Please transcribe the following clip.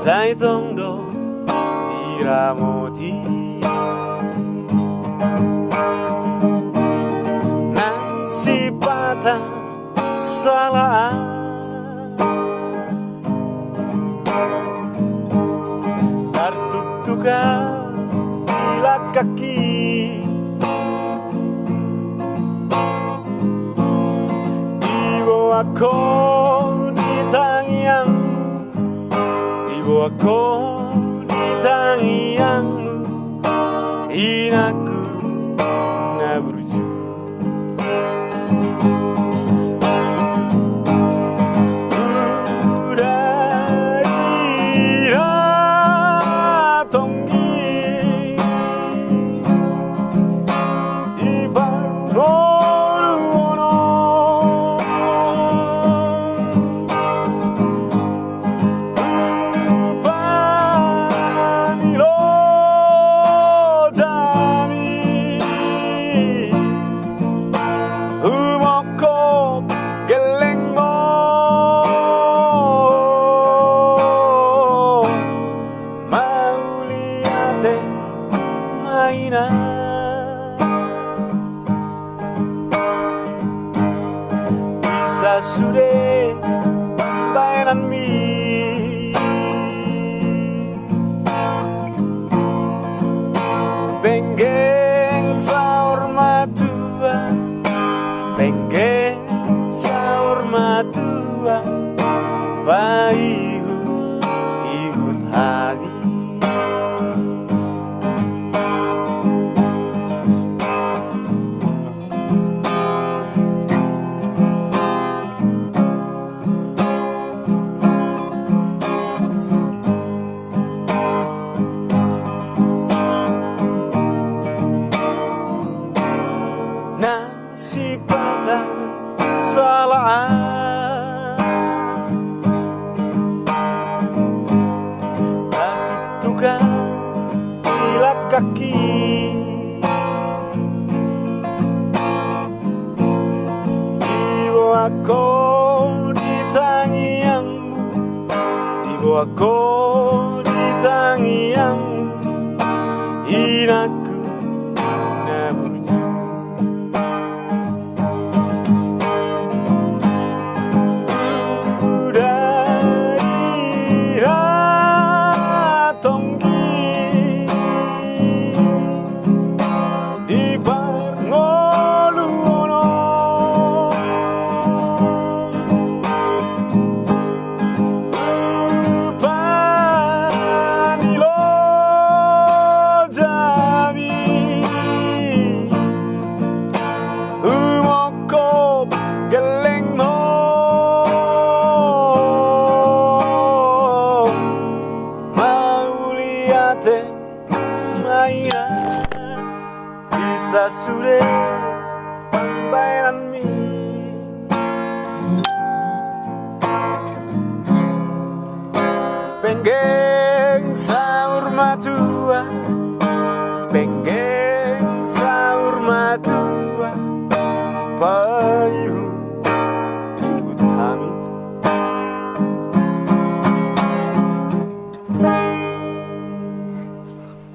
Zaitong do diramoti nasi padang salah tertuk-tukar bila kaki Ibu di Tangiangmu, ibu aku di Tangiangmu, inaku naburju. Bisa sudah bayaran mi Benggeng sahur matua Benggeng sahur matua Bayiku ikut hari nasi padang salah tukang bila kaki ibu aku di Tangiangmu, ibu aku di Tangiangmu, inaku naburju. Bisa sudah bayaran mi Benggeng sahur matua Benggeng